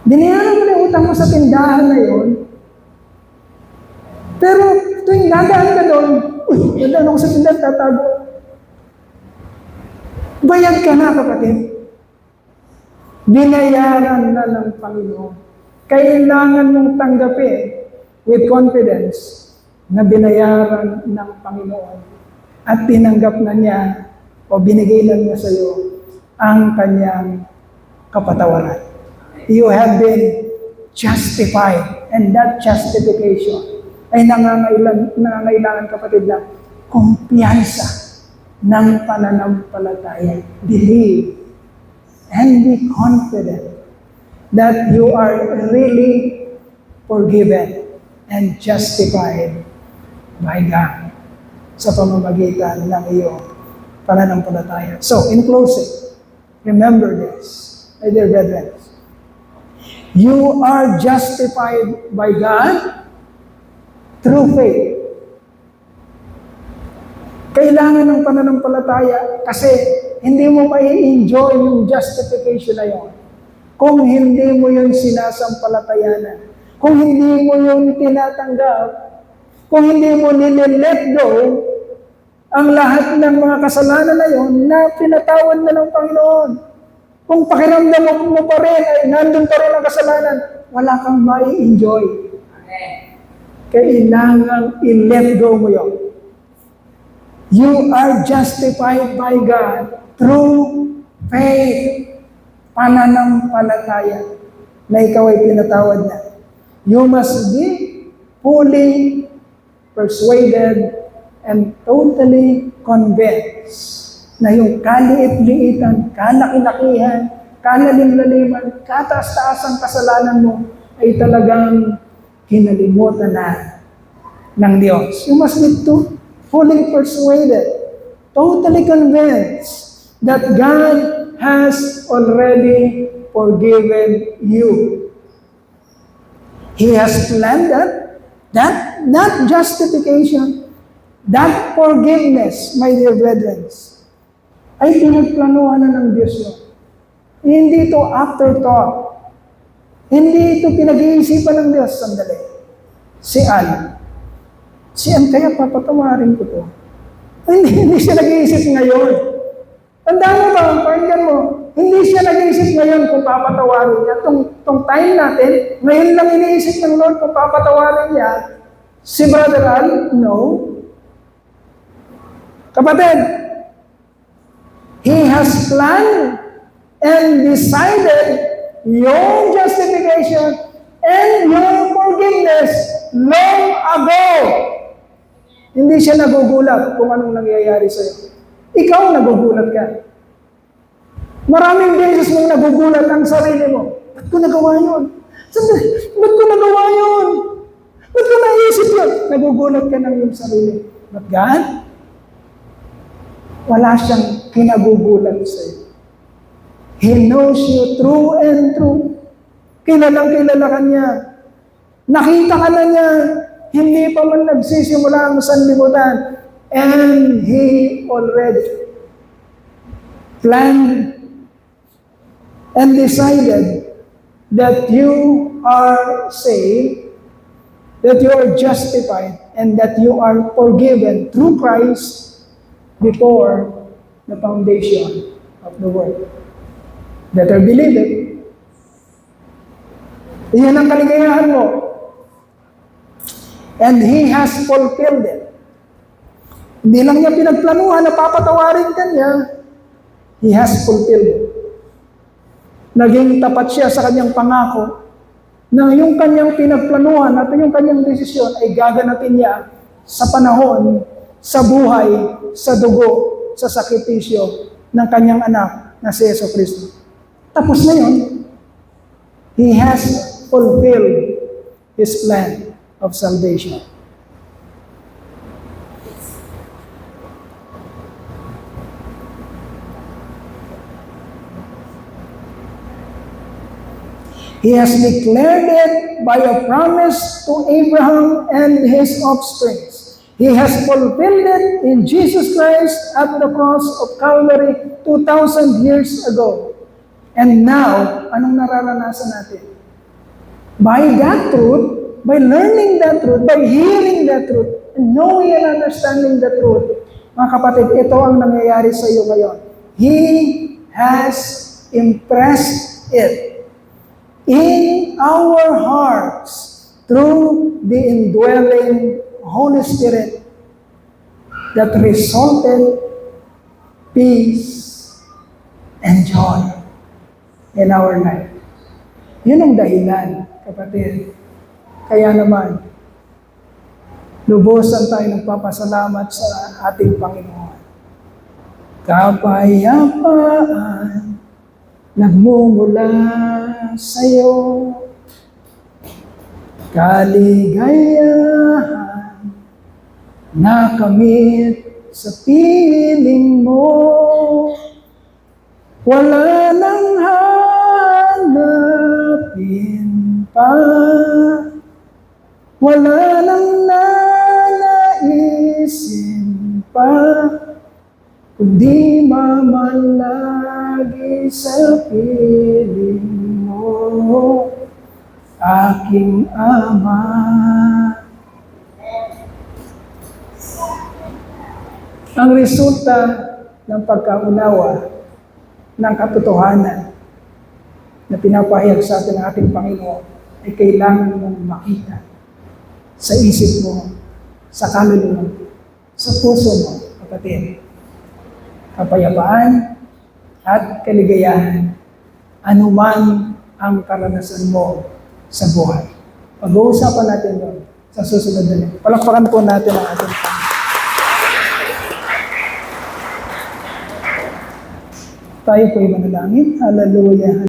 Binayaran mo na yung utang mo sa tindahan na yun, pero tuwing dadaan ka doon, dadaan ako sa tindahan, tatago. Bayad ka na, kapatid. Binayaran na ng Panginoon. Kailangan mong tanggapin with confidence na binayaran ng Panginoon at tinanggap na niya o binigay na niya sa iyo ang kanyang kapatawaran. You have been justified, and that justification ay nangangailangan, kapatid, na kumpiyansa ng pananampalataya. Believe and be confident that you are really forgiven and justified by God sa pamamagitan ng iyong pananampalataya. So, in closing, remember this, my dear brethren. You are justified by God through faith. Kailangan ng pananampalataya kasi hindi mo mai-enjoy yung justification na yun kung hindi mo yun sinasampalatayanan, kung hindi mo yun tinatanggap, kung hindi mo nile-let go ang lahat ng mga kasalanan na yun na pinatawad na ng Panginoon. Kung pakiramdam mo pa rin ay nandun pa rin ang kasalanan, wala kang mai-enjoy. Kailangan i-let go mo yun. You are justified by God through faith. Pananampalataya na ikaw ay pinatawad na. You must be fully persuaded and totally convinced na yung kaliit-liitan, kalaki-lakihan, kalalim-laliman, kataas-taasang kasalanan mo ay talagang kinalimutan na ng Diyos. You must be fully persuaded, totally convinced that God has already forgiven you. He has planned that justification, that forgiveness, my dear brethren, ay pinagplanuhan na ng Diyos yun. Hindi ito afterthought. Hindi ito pinag-iisipan ng Diyos. Sandali. Si Ann, kaya papatawarin ko to. Hindi siya nag-iisip ngayon. Tandaan mo ba, pakinggan mo, hindi siya nag-iisip ngayon kung papatawarin niya. Itong time natin, ngayon lang iniisip ng Lord kung papatawarin niya. Si Brother Al, no. Kapatid, He has planned and decided your justification and your forgiveness long ago. Hindi siya nagugulat kung anong nangyayari sa'yo. Ikaw nagugulat ka. Maraming beses mong nagugulat ang sarili mo. Ba't ko nagawa yun? Ba't ko nagawa yun? Ba't ko naisip yun? Nagugulat ka ng iyong sarili. But God, wala siyang kinagugulat sa'yo. He knows you true and true. Kilalang kilala ka niya. Nakita ka na niya. Hindi pa man nagsisimula ang sanlibutan. And He already planned and decided that you are saved, that you are justified, and that you are forgiven through Christ before the foundation of the world. Better believe it. Iyan ang kaligayahan mo. And He has fulfilled it. Hindi lang niya pinagplanuhan na papatawarin ka niya. He has fulfilled it. Naging tapat siya sa kanyang pangako na yung kanyang pinagplanuhan at yung kanyang desisyon ay gaganatin niya sa panahon, sa buhay, sa dugo, sa sakripisyo ng kanyang anak na si Jesucristo. Tapos na yun. He has fulfilled His plan of salvation. He has declared it by a promise to Abraham and his offspring. He has fulfilled it in Jesus Christ at the cross of Calvary 2,000 years ago. And now, anong nararanasan natin? By that truth, by learning that truth, by hearing that truth, and knowing and understanding the truth, mga kapatid, ito ang nangyayari sa iyo ngayon. He has impressed it in our hearts through the indwelling Holy Spirit that resulted peace and joy in our life. Yun ang dahilan, kapatid. Kaya naman, lubusan tayo nagpapasalamat sa ating Panginoon. Kapayapaan nagmumula sa'yo, kaligayahan nakamit sa piling mo, wala nang hanapin pa, wala nang nanaisin pa, kundi mamalagi sa piling mo, aking Ama. Ang resulta ng pagkaunawa ng katotohanan na pinapahayag sa atin ng ating Panginoon ay kailangan mong makita sa isip mo, sa kaluluwa, sa puso mo, kapatid. Kapayapaan at kaligayahan, anuman ang karanasan mo sa buhay. Pag-uusapan natin yun sa susunod na nito. Palakpakan po natin ang ating Panginoon. Tayo po'y manalangin. Hallelujah.